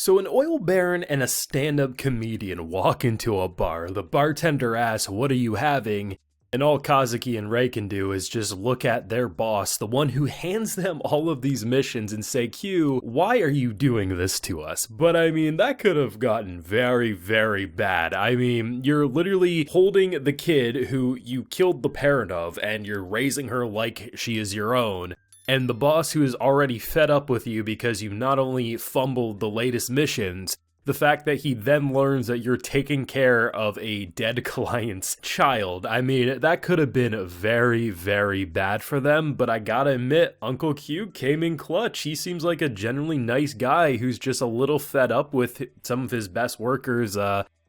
So an oil baron and a stand-up comedian walk into a bar. The bartender asks, "What are you having?" And all Kazuki and Rei can do is just look at their boss, the one who hands them all of these missions, and say, "Q, why are you doing this to us?" But I mean, that could have gotten very, very bad. I mean, you're literally holding the kid who you killed the parent of, and you're raising her like she is your own. And the boss who is already fed up with you because you not only fumbled the latest missions, the fact that he then learns that you're taking care of a dead client's child. I mean, that could have been very, very bad for them, but I gotta admit, Uncle Q came in clutch. He seems like a generally nice guy who's just a little fed up with some of his best workers'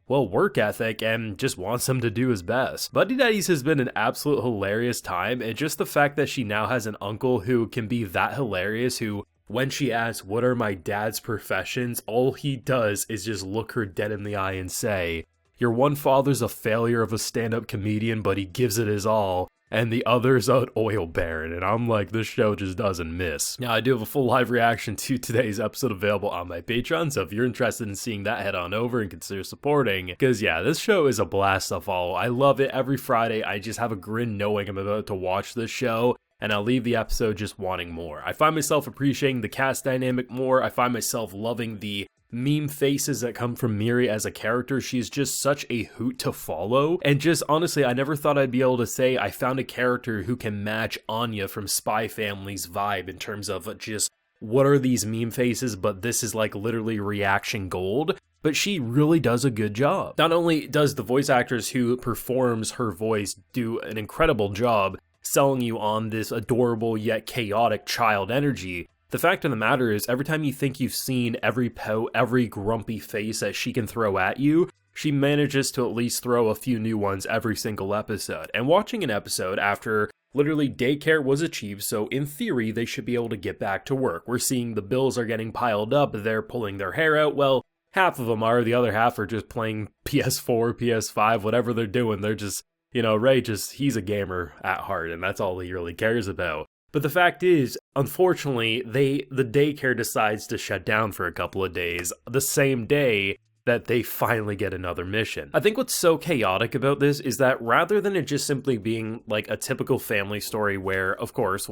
work ethic and just wants him to do his best. Buddy Daddies has been an absolute hilarious time, and just the fact that she now has an uncle who can be that hilarious, who, when she asks, "What are my dad's professions?" all he does is just look her dead in the eye and say, "Your one father's a failure of a stand-up comedian, but he gives it his all, and the other's an oil baron." And I'm like, this show just doesn't miss. Now, I do have a full live reaction to today's episode available on my Patreon, so if you're interested in seeing that, head on over and consider supporting, because yeah, this show is a blast to follow. I love it. Every Friday, I just have a grin knowing I'm about to watch this show, and I'll leave the episode just wanting more. I find myself appreciating the cast dynamic more. I find myself loving the meme faces that come from Miri as a character. She's just such a hoot to follow, and just honestly, I never thought I'd be able to say I found a character who can match Anya from Spy Family's vibe in terms of just what are these meme faces, but this is like literally reaction gold. But she really does a good job. Not only does the voice actress who performs her voice do an incredible job selling you on this adorable yet chaotic child energy, the fact of the matter is, every time you think you've seen every pout, every grumpy face that she can throw at you, she manages to at least throw a few new ones every single episode. And watching an episode after literally daycare was achieved, so in theory, they should be able to get back to work. We're seeing the bills are getting piled up, they're pulling their hair out. Well, half of them are, the other half are just playing PS4, PS5, whatever they're doing. They're just, Ray he's a gamer at heart, and that's all he really cares about. But the fact is, unfortunately, the daycare decides to shut down for a couple of days, the same day that they finally get another mission. I think what's so chaotic about this is that rather than it just simply being like a typical family story where, of course,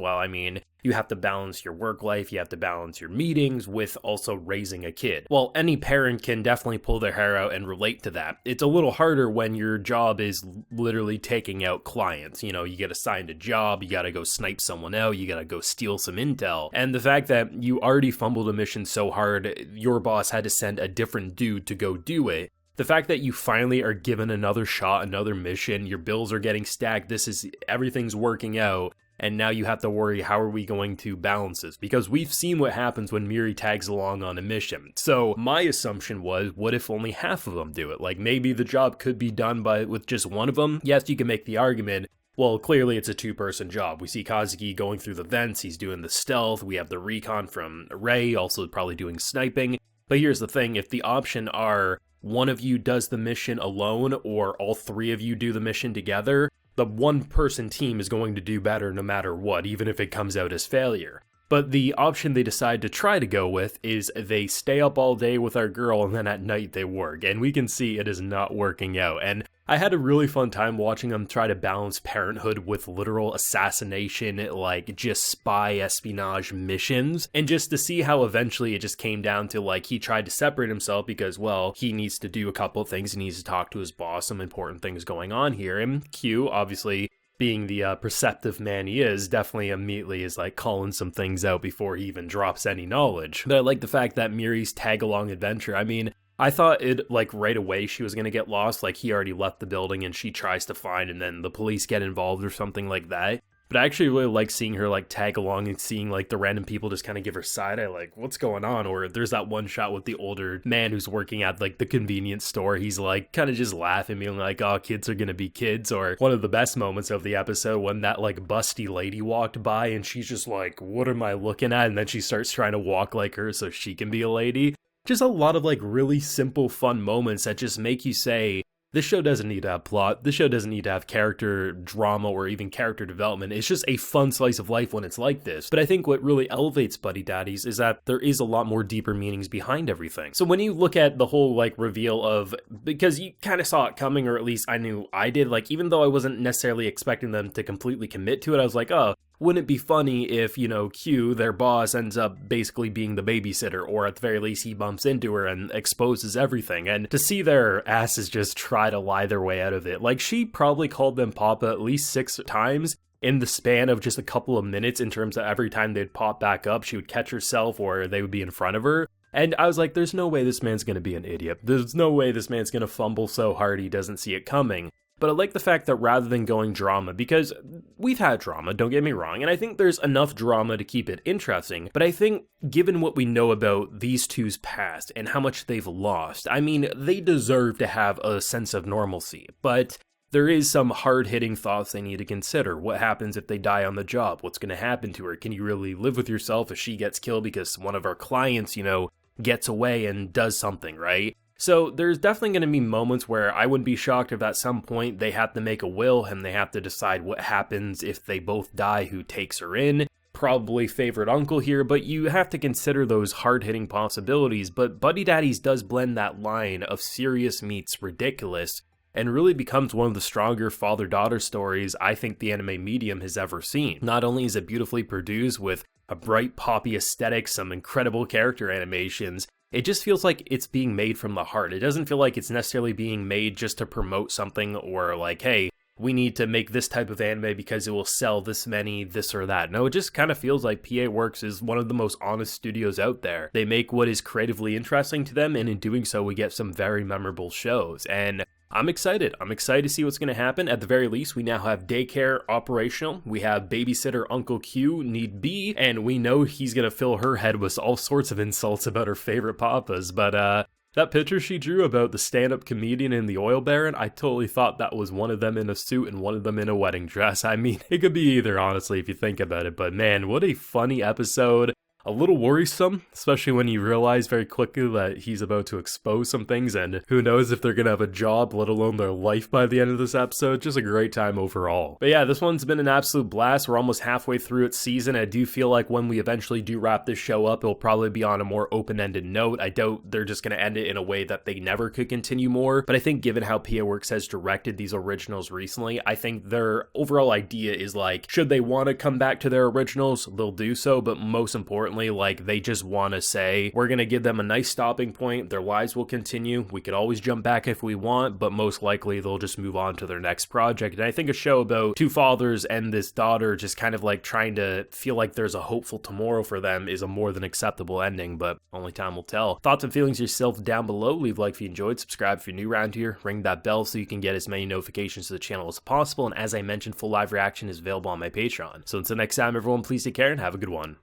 you have to balance your work life, you have to balance your meetings with also raising a kid. Well, any parent can definitely pull their hair out and relate to that. It's a little harder when your job is literally taking out clients. You get assigned a job, you gotta go snipe someone out, you gotta go steal some intel. And the fact that you already fumbled a mission so hard, your boss had to send a different dude to go do it. The fact that you finally are given another shot, another mission, your bills are getting stacked, everything's working out, and now you have to worry, how are we going to balance this? Because we've seen what happens when Miri tags along on a mission. So my assumption was, what if only half of them do it? Like, maybe the job could be done with just one of them. Yes, you can make the argument, well, clearly it's a two-person job. We see Kazuki going through the vents, he's doing the stealth, we have the recon from Rei, also probably doing sniping. But here's the thing, if the option are one of you does the mission alone or all three of you do the mission together, the one-person team is going to do better no matter what, even if it comes out as failure. But the option they decide to try to go with is they stay up all day with our girl and then at night they work, and we can see it is not working out. And I had a really fun time watching them try to balance parenthood with literal assassination, like just spy espionage missions, and just to see how eventually it just came down to he tried to separate himself because, well, he needs to do a couple of things, he needs to talk to his boss, some important things going on here, and Q, obviously, being the perceptive man he is, definitely immediately is calling some things out before he even drops any knowledge. But I like the fact that Miri's tag-along adventure, I thought it, right away she was gonna get lost, he already left the building and she tries to find and then the police get involved or something like that. But I actually really like seeing her, tag along and seeing, the random people just kind of give her side eye, what's going on? Or there's that one shot with the older man who's working at, the convenience store. He's, kind of just laughing, being oh, kids are gonna be kids. Or one of the best moments of the episode when that, busty lady walked by and she's just what am I looking at? And then she starts trying to walk like her so she can be a lady. Just a lot of, really simple, fun moments that just make you say, this show doesn't need to have plot, this show doesn't need to have character drama or even character development. It's just a fun slice of life when it's like this. But I think what really elevates Buddy Daddies is that there is a lot more deeper meanings behind everything. So when you look at the whole like reveal of, because you kind of saw it coming, or at least I knew I did, like even though I wasn't necessarily expecting them to completely commit to it, I was like, oh, wouldn't it be funny if, you know, Q, their boss, ends up basically being the babysitter, or at the very least he bumps into her and exposes everything. And to see their asses just try to lie their way out of it, like she probably called them Papa at least 6 times in the span of just a couple of minutes, in terms of every time they'd pop back up, she would catch herself or they would be in front of her. And I was like, there's no way this man's gonna be an idiot. There's no way this man's gonna fumble so hard he doesn't see it coming. But I like the fact that rather than going drama, because we've had drama, don't get me wrong, and I think there's enough drama to keep it interesting, but I think given what we know about these two's past and how much they've lost, I mean, they deserve to have a sense of normalcy, but there is some hard-hitting thoughts they need to consider. What happens if they die on the job? What's going to happen to her? Can you really live with yourself if she gets killed because one of our clients, you know, gets away and does something, right? So there's definitely going to be moments where I wouldn't be shocked if at some point they have to make a will and they have to decide what happens if they both die, who takes her in. Probably favorite uncle here, but you have to consider those hard-hitting possibilities. But Buddy Daddies does blend that line of serious meets ridiculous, and really becomes one of the stronger father-daughter stories I think the anime medium has ever seen. Not only is it beautifully produced with a bright poppy aesthetic, some incredible character animations, it just feels like it's being made from the heart. It doesn't feel like it's necessarily being made just to promote something, or like, hey, we need to make this type of anime because it will sell this many, this or that. No, it just kind of feels like PA Works is one of the most honest studios out there. They make what is creatively interesting to them, and in doing so, we get some very memorable shows. And I'm excited. I'm excited to see what's going to happen. At the very least, we now have daycare operational. We have babysitter Uncle Q need be, and we know he's going to fill her head with all sorts of insults about her favorite papas. But that picture she drew about the stand-up comedian and the oil baron, I totally thought that was one of them in a suit and one of them in a wedding dress. I mean, it could be either, honestly, if you think about it. But man, what a funny episode. A little worrisome, especially when you realize very quickly that he's about to expose some things, and who knows if they're gonna have a job, let alone their life by the end of this episode. Just a great time overall. But yeah, this one's been an absolute blast. We're almost halfway through its season. I do feel like when we eventually do wrap this show up, it'll probably be on a more open-ended note. I doubt they're just gonna end it in a way that they never could continue more, but I think given how PA Works has directed these originals recently, I think their overall idea is like, should they want to come back to their originals, they'll do so, but most importantly, like, they just want to say, we're going to give them a nice stopping point, their lives will continue, we could always jump back if we want, but most likely they'll just move on to their next project. And I think a show about two fathers and this daughter just kind of like trying to feel like there's a hopeful tomorrow for them is a more than acceptable ending, but only time will tell. Thoughts and feelings yourself down below. Leave a like if you enjoyed, subscribe if you're new around here, ring that bell so you can get as many notifications to the channel as possible, and as I mentioned, full live reaction is available on my Patreon. So until next time, everyone, please take care and have a good one.